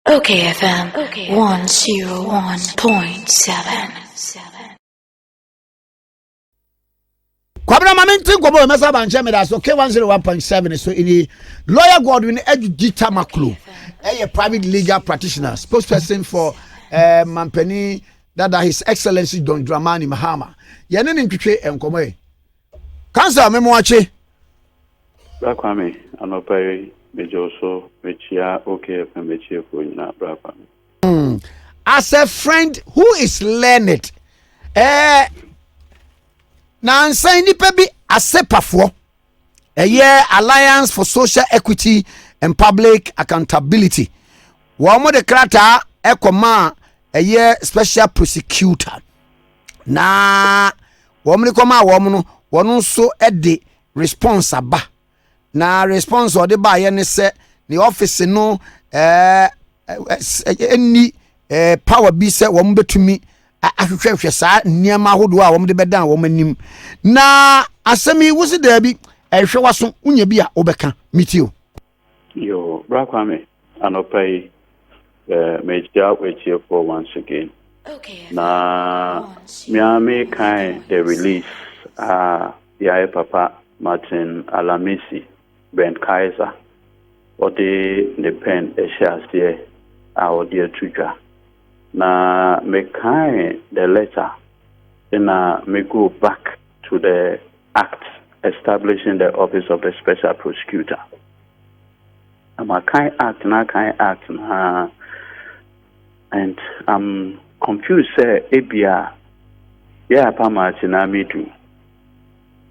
Okay, FM 101.7. Kwabra Mamenti Gobo Mesa Banche that's okay 101.7. So in the lawyer Godwin Edu Tamakloe, a private legal practitioner, spokesperson for Mampeni that His Excellency Don Dramani Mahama. Yanin in Piche and Come. Cancer Memoache. Brakwame, Anopai, Mejoso, Mechia, okay, and Mechia for you now, Brakwame. As a friend who is learned, now saying the baby ASEPAFO, a year Alliance for Social Equity and Public Accountability. One more the krata ekoma a year special prosecutor. Na woman koma woman one so edi response aba. Na response or the buyer ne se the office no any power be se woman betumi ahwehwehwe saa nneema ahodo a wom de bedan wom anim na asemi wusi da bi ehwe waso unya bi a obeka mitio Yo Brakwame anopai mejia wetie for once again na miami kai the release ya papa Martin Alamisi Ben Kaiser or the pen e share here our dear tuja na me kind the letter then me go back to the act establishing the office of the special prosecutor. My kind act na and I'm confused say ebia yeah pa Martina me do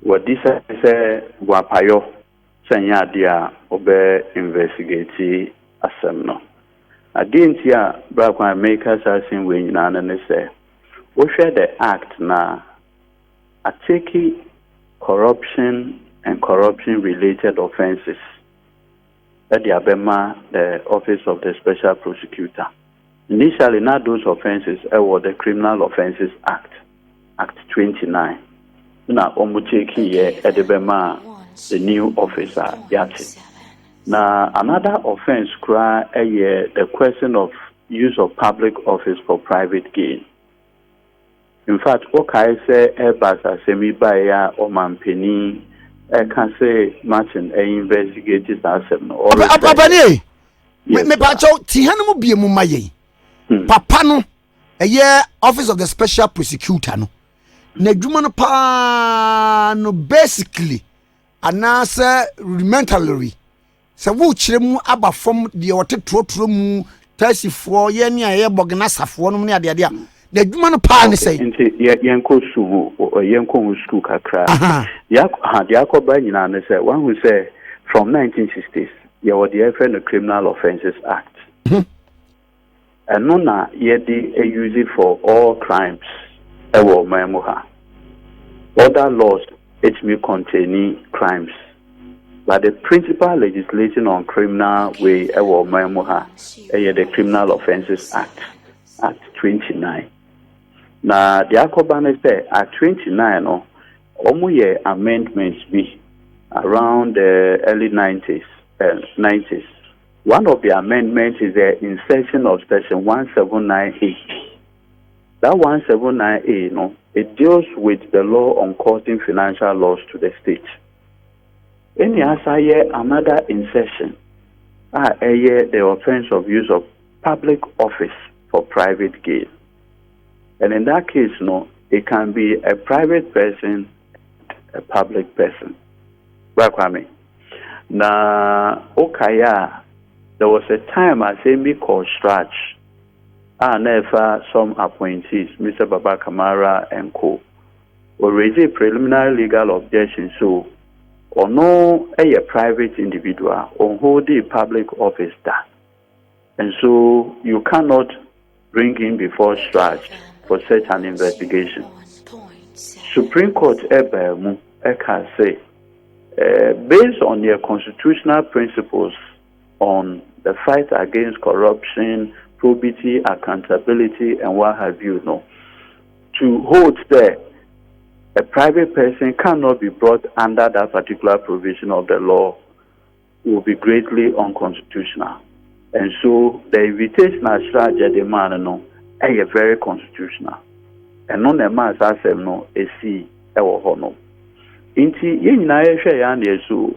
what this say wapayo senya dia obe investigate asem no against ya Black makers are saying we na say we share the act na attacking corruption and corruption related offenses at the Abema the office of the special prosecutor. Initially not those offenses were the Criminal Offences Act 29. Now omuteki ye at the Bema the new officer yati. Now, another offense cry the question of use of public office for private gain. In fact, okay say Ebasa semi baya or Mampeni can say Martin investigated asem no. Abane me pacho tihanu bi mu maye. Papa no office of the special prosecutor no. Na dwuma no pa no basically anasa rudimentary se wo kire mu aba fom de wote trotro mu tasifo ye ne aye bogna safo no ne ade ade a na adwuma no pa ne sei nti yenko su yenko school kakra ya ha de akoba nyina ne say one who say from 1960s ye were the Criminal Offences Act and no na ye use it for all crimes ewo memoha other laws it may contain crimes. But the principal legislation on criminal way ewo memoha the Criminal Offences Act 29. Now the Akobane say at 29 no omuye amendments be around the early 90s. One of the amendments is the insertion of section 179A. That 179A no it deals with the law on causing financial loss to the state. Any answer another insertion the offense of use of public office for private gain. And in that case, no, it can be a private person, a public person. Bakwame. Na okaya, there was a time I say me called stretch. Never some appointees, Mr. Baba Kamara and co. will raise a preliminary legal objection so or no a private individual or hold a public office that. And so you cannot bring him before stretch for such an investigation. Supreme Court can say based on their constitutional principles on the fight against corruption, probity, accountability, and what have you know, to hold there a private person cannot be brought under that particular provision of the law will be greatly unconstitutional. And so the invitation I started the man no is very constitutional. And non a man as no a see ever hono. Inti yin na share so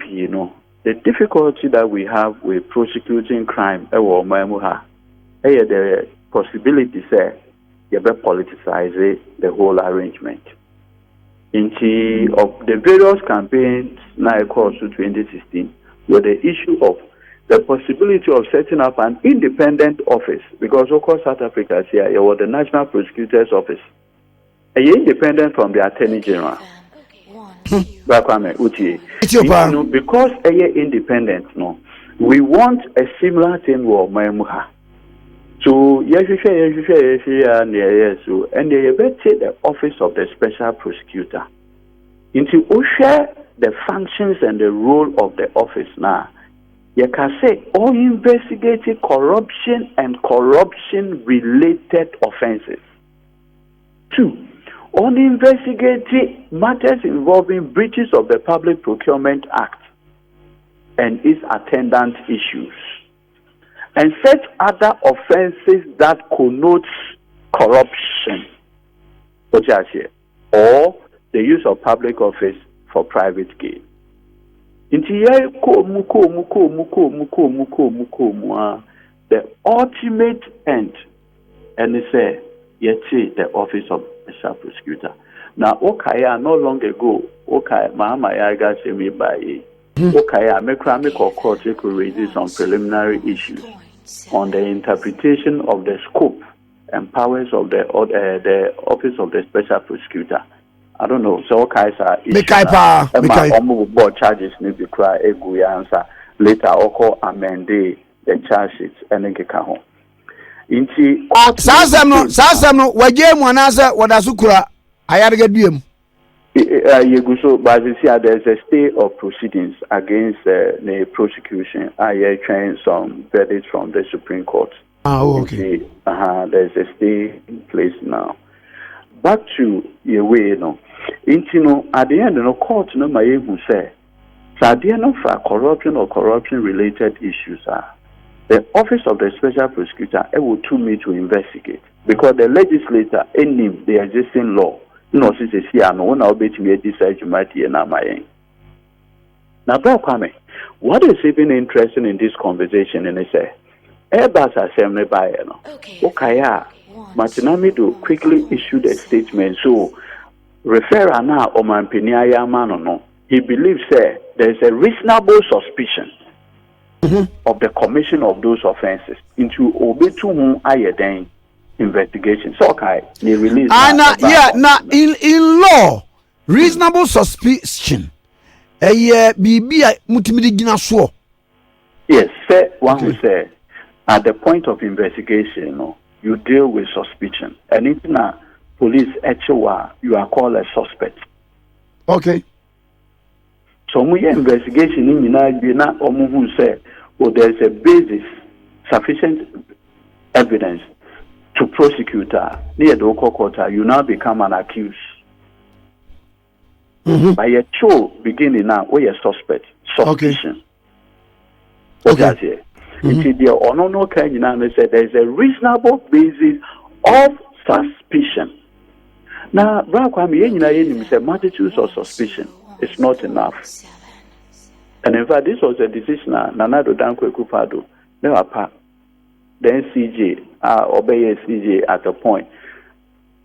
you know the difficulty that we have with prosecuting crime ever mamuha the possibility say you better politicize the whole arrangement. Inti of the various campaigns now across to 2016 with the issue of the possibility of setting up an independent office, because of course South Africa is here, was the National Prosecutor's Office. Independent from the Attorney General. Because independent, no, we want a similar thing with Mamuha. So yes, so and they better the office of the Special Prosecutor. Into Osha the functions and the role of the office now. You can say all investigating corruption and corruption-related offenses. 2, all investigating matters involving breaches of the Public Procurement Act and its attendant issues, and such other offenses that connotes corruption, or the use of public office for private gain. The ultimate end, and they say, yet the office of Special Prosecutor. Now, Okaya no long ago, Mama Yaga say me by Okaya, make or court could raise some preliminary issues on the interpretation of the scope and powers of the office of the Special Prosecutor. I don't know. So Kaisa board charges need to cry a good answer. Later Oko amend the charge sheets and then get home. Inti Sasam Wajam Wanaza Wadasukura Ayargadium. Yeguso Bazisia, there's a stay of proceedings against the prosecution. I trained some verdicts from the Supreme Court. Okay. There's a stay in place now. Back to your way, no. At the end, no court no may who say, no for corruption or corruption related issues are. The office of the Special Prosecutor will to me to investigate because the legislator in the existing law, no, since it's here, no one will be to me decide you might hear now my end. Now, Kwame, what is even interesting in this conversation? And they say, Airbus assembly by no, Okaya, Martinamido quickly issued a statement. So, referrer now, Oman Piniaya Manono, he believes there is a reasonable suspicion of the commission of those offenses into Obetu Ayeden investigation. So, okay, they release. In law, reasonable suspicion. Yes, one who say at the point of investigation, you deal with suspicion, and if now police HOA, you are called a suspect. Okay. So we investigation in United who say, there is a basis, sufficient evidence to prosecute her near the court, you now become an accused. By a show beginning now, we are suspect. Suspicion. Okay. If there are no kind, say there is a reasonable basis of suspicion. Now, say multitudes of suspicion is not enough. And in fact, this was a decision Nanado Dankwe Kupado, never part. Then CJ, obey CJ at a point.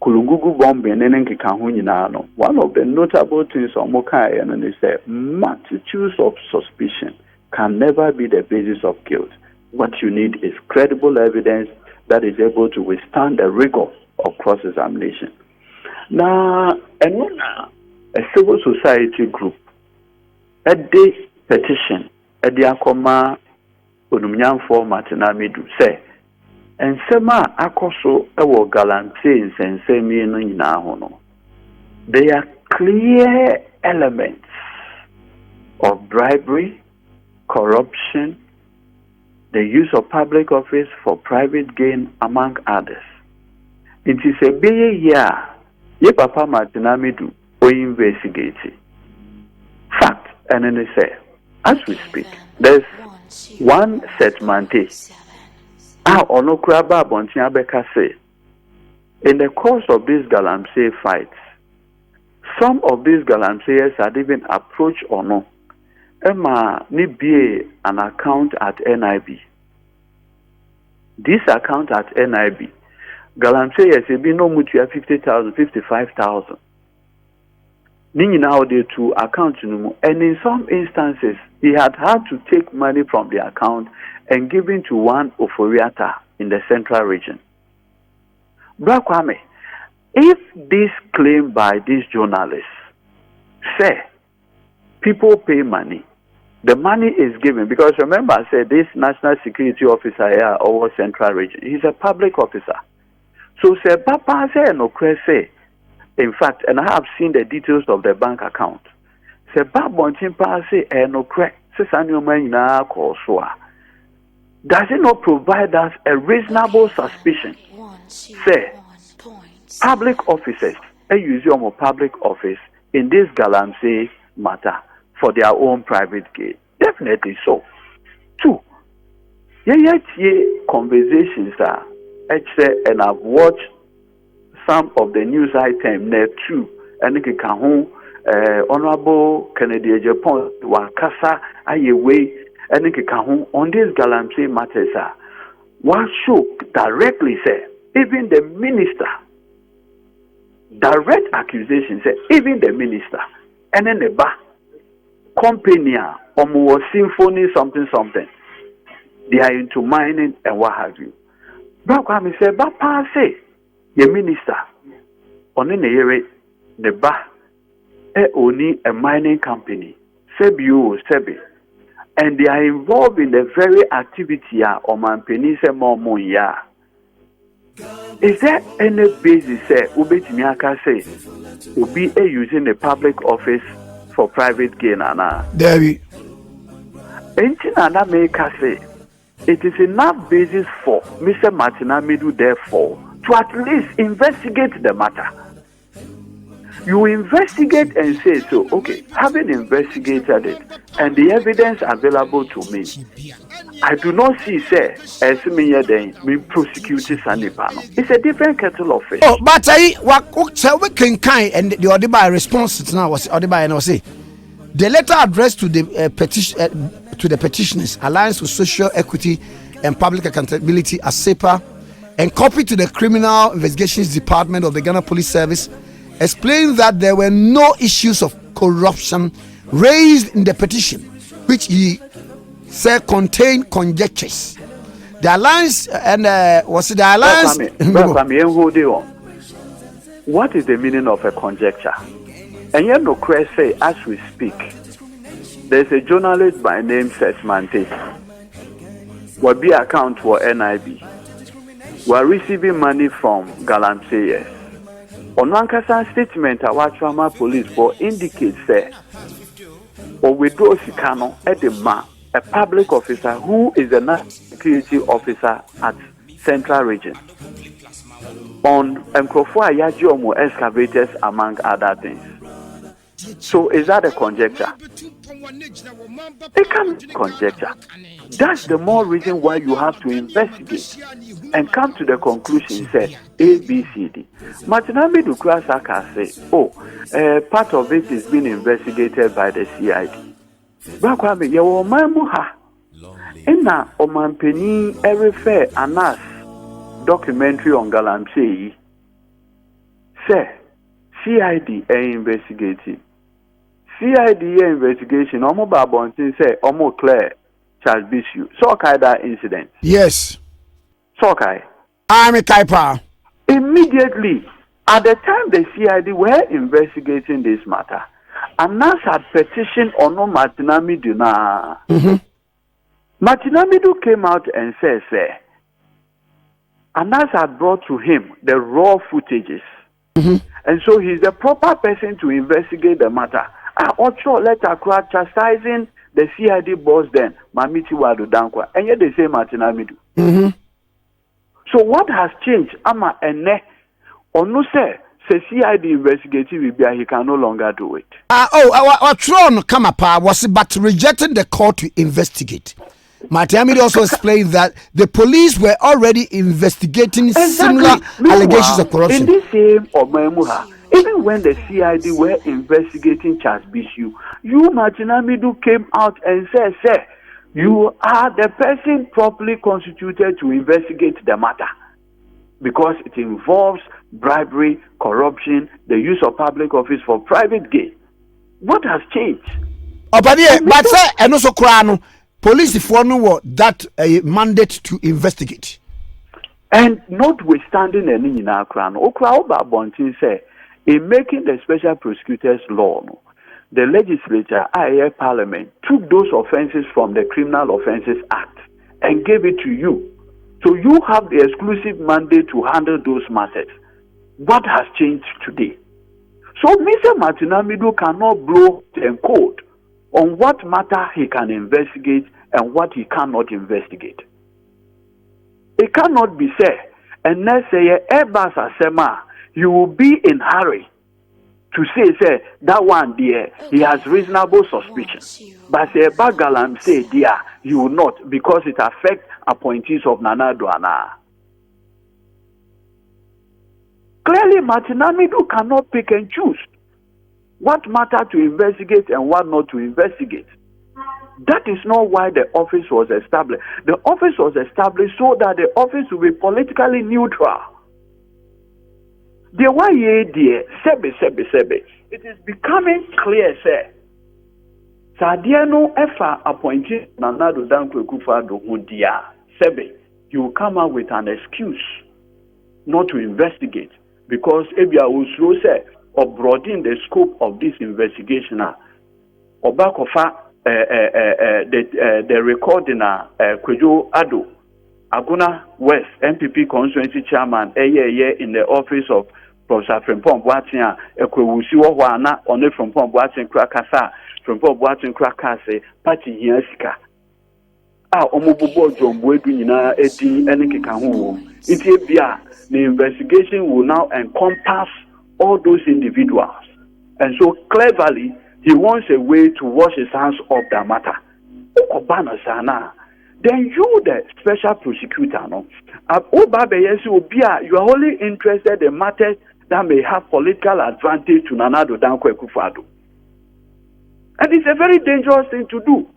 Kulungugu bombing and then Kikahunino. One of the notable things on Mokai and they say multitudes of suspicion can never be the basis of guilt. What you need is credible evidence that is able to withstand the rigor of cross-examination. Now, a civil society group, a day petition, a diakoma, Unumyan for Martinamidu say, and Sema Akoso, our guarantees and semi no. They are clear elements of bribery, corruption, the use of public office for private gain, among others. It is a big year. Ye Papa Martinamidu or investigate. Fact, and then they say, as we speak, there's one settlement. Ono kraba bontia beka say, in the course of these galamsey fights, some of these galamseyers had even approached Ono. Emma ni be an account at NIB. This account at NIB, galamseyers be no mutual 50,000, 55,000. Nini now they to account no, and in some instances he had to take money from the account and give it to one Oforiata in the central region. Brakwame, if this claim by these journalists say people pay money, the money is given, because remember I said this national security officer here over central region, he's a public officer. So say Papa say no say, in fact, and I have seen the details of the bank account. Say Babontin pa say no cre say sanyo man na call so. Does it not provide us a reasonable suspicion? Say public officers, a museum of public office in this galamsey matter for their own private gain. Definitely so. Two, conversations are, and I've watched some of the news items there too. And it can Honorable Kennedy Japan Wakasa Ayewe and it can on this galamsey matters. What should directly say, even the minister, direct accusation say, even the minister, and then the bar company or symphony something, they are into mining and what have you. But when I say, but say, the minister, on the bar, only a mining company, Sebi, and they are involved in the very activity of Mampenise Momoya. Is there any basis, Ubetimiaka say, will be using the public office for private gain? There we. Entina make us say, it is enough basis for Mr. Martinamidu, therefore, to at least investigate the matter. You investigate and say, so, okay, having investigated it and the evidence available to me, I do not see, say, as me prosecuted Sanipano. It's a different kettle of fish. Oh, but we can kind and the Odiba response now was Odiba and say the letter addressed to the petitioners, Alliance for Social Equity and Public Accountability, ASEPA, and copied to the Criminal Investigations Department of the Ghana Police Service, explained that there were no issues of corruption raised in the petition, which he said contained conjectures. The alliance and was it the alliance? What is the meaning of a conjecture? And yet, no question say as we speak, there's a journalist by name Sesmante. What be account for NIB? We're receiving money from galamseyers. On one statement, our trauma police for indicates say, or withdraw Sikano at the man, a public officer who is a national security officer at Central Region. On Mkrofo Ayajiomo excavators, among other things. So is that a conjecture? It can't be conjecture. That's the more reason why you have to investigate and come to the conclusion, say A, B, C, D. Martinami Dukrasaka say, part of it is being investigated by the CID. Bakwame, yawo mamu ha. Ina omampeni every fair anas documentary on galamsey. Say, CID investigating. CID investigation, Omo Babontin say, Omo Claire, Charles Bishop. So that incident. Yes. So kai. I'm a Kaipa. Immediately, at the time the CID were investigating this matter, Anas had petitioned Ono Martinamidu na. Martinamidu came out and said, Anas had brought to him the raw footages. And so he's the proper person to investigate the matter. I also letter chastising the CID boss then, Mamiti Wadu Dankwa, and yet they say Martinamidu. So what has changed? Ama ene onu say CID investigative he can no longer do it. Our throne come up was but rejecting the court to investigate. Matiamidi also explained that the police were already investigating similar allegations of corruption. In this same Omemuha, even when the CID were investigating Charles Bishop, you Martinamidu came out and said, "Sir, you are the person properly constituted to investigate the matter because it involves bribery, corruption, the use of public office for private gain." What has changed? But say, and also Krano, police for no that mandate to investigate. And notwithstanding any in our crown, Okra Bontin say, in making the special prosecutor's law, the legislature, i.e. Parliament, took those offenses from the Criminal Offences Act and gave it to you. So you have the exclusive mandate to handle those matters. What has changed today? So Mr. Martinamidu cannot blow and code on what matter he can investigate and what he cannot investigate. It cannot be said, and let's say Airbus Asema, you will be in hurry to say that one there, he has reasonable suspicion. But say Bagalam say there, you will not, because it affects appointees of Nana Duana. Clearly, Martinamidu cannot pick and choose what matter to investigate and what not to investigate. That is not why the office was established. The office was established so that the office will be politically neutral. The way sebe. It is becoming clear, sir. Sadiano Efa appointed Nanado Dankwe Kufado Hundia Sebe. You will come out with an excuse not to investigate because Ebia Usro said or broaden the scope of this investigation. Obakofa the recording Kwejo Ado Aguna West MPP constituency chairman in the office of Professor Frimpong Boatin Ekwewusi Wana on it from Boatin Krakasa from Boatin Krakase party Hiasika. Omobubo Jombo Edwina Edi Enikikahu. The investigation will now encompass all those individuals. And so cleverly, he wants a way to wash his hands of the matter. Then you, the special prosecutor, you are only interested in matters that may have political advantage to Nanado Dankwe Kufado. And it's a very dangerous thing to do.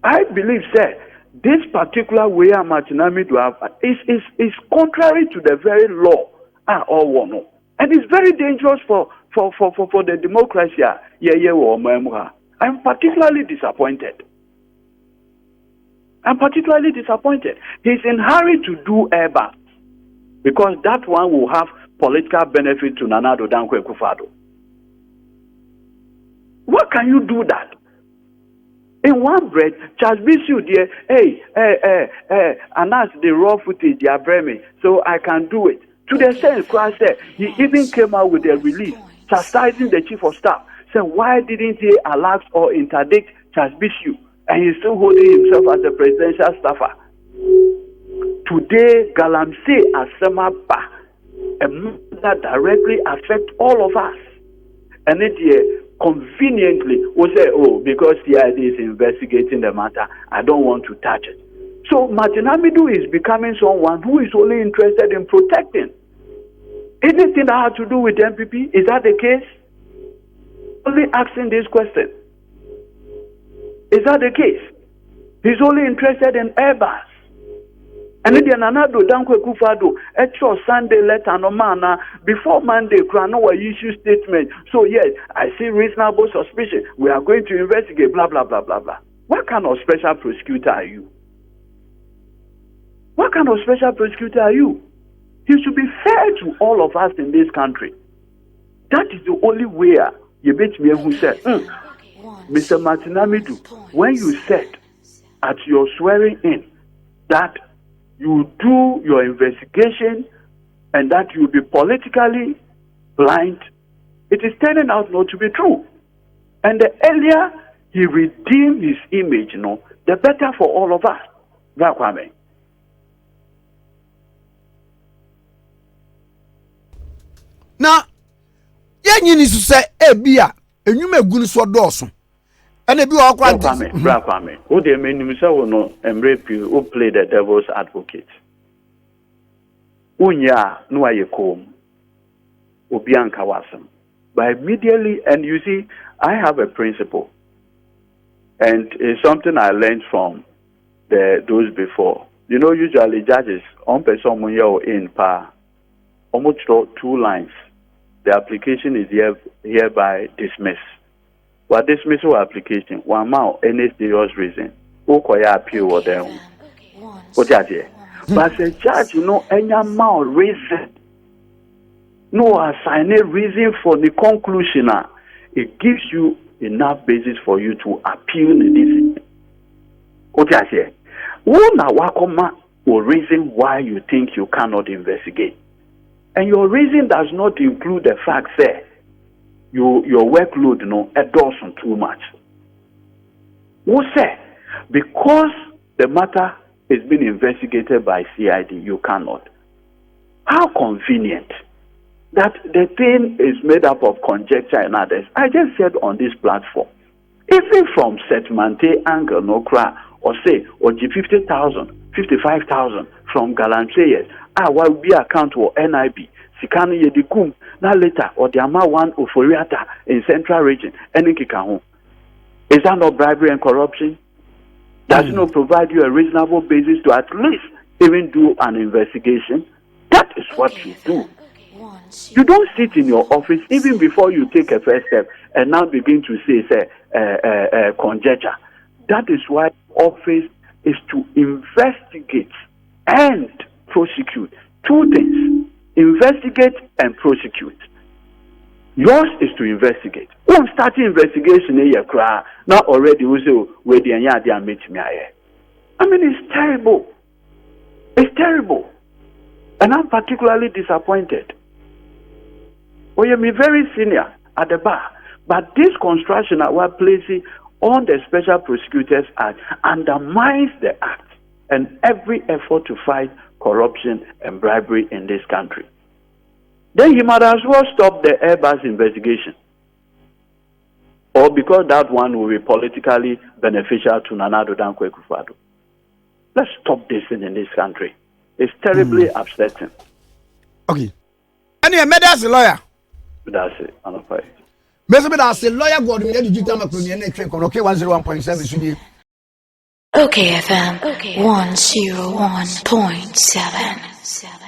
I believe, sir, this particular way Martinamidu have is contrary to the very law. And it's very dangerous for the democracy. I'm particularly disappointed. He's in hurry to do Airbus because that one will have political benefit to Nanado Dankwe Kufado. What can you do that? In one breath, Charles Bishop there, announce the raw footage, they are me, so I can do it. To the extent Christ said, he even came out with a release chastising the chief of staff, saying, why didn't he allow or interdict Charles Bishop? And he's still holding himself as a presidential staffer. Today, Galamsey Asemaba, a matter that directly affects all of us. And it conveniently will say, because the idea is investigating the matter, I don't want to touch it. So Martinamidu is becoming someone who is only interested in protecting. Anything that has to do with MPP, is that the case? Only asking this question. Is that the case? He's only interested in Airbus. And then Nanado Dankwe Kufado, actual Sunday letter no mana before Monday, Kranoa issue statement. So yes, I see reasonable suspicion. We are going to investigate, blah blah blah blah blah. What kind of special prosecutor are you? What kind of special prosecutor are you? You should be fair to all of us in this country. That is the only way you bet me who said, Mr. Martinamidu, when you said at your swearing in that you do your investigation and that you will be politically blind, it is turning out not to be true. And the earlier he redeemed his image, the better for all of us. That's what I mean. Now, you need to say, Ebia, and you may go so dawson. And if you are quite Brapame, who they mean himself no embrace you who play the devil's advocate. Unya no ayekom. Obianka wasam. But immediately, and you see, I have a principle. And it's something I learned from those before. You know, usually judges on person when you're in pa almost 2 lines. The application is hereby dismissed. But dismissal application, one mouth any serious reason. Who appeal or them. What judge? But the judge, you know, any amount reason. No assign a reason for the conclusion. It gives you enough basis for you to appeal the decision. What I say? Or reason why you think you cannot investigate. And your reason does not include the fact that your workload doesn't too much. What say? Because the matter is being investigated by CID, you cannot. How convenient that the thing is made up of conjecture and others. I just said on this platform, even from settlemente angle, no cry, or say, or G 50,000, 55,000 from Galantriers, will be account for NIB, Sikani Yedikum, now later, or the Ama one Uforiata in Central Region, and in Kikahu. Is that not bribery and corruption? Does it not provide you a reasonable basis to at least even do an investigation? That is what you do. You don't sit in your office even before you take a first step and now begin to say conjecture. That is why office is to investigate and prosecute. 2 things: investigate and prosecute. Yours is to investigate. When starting investigation, now already where the meet me. I mean, it's terrible. It's terrible, and I'm particularly disappointed. Well, you're very senior at the bar, but this construction that we're placing on the Special Prosecutors Act undermines the act and every effort to fight corruption and bribery in this country. Then he might as well stop the Airbus investigation. Or because that one will be politically beneficial to Nana Addo Dankwa Akufo-Addo. Let's stop this in this country. It's terribly upsetting. Okay. And you're a lawyer. That's it. I'm not fighting. Maybe that's a lawyer. God, we need to do okay, 101.7. Okay, FM 101.7.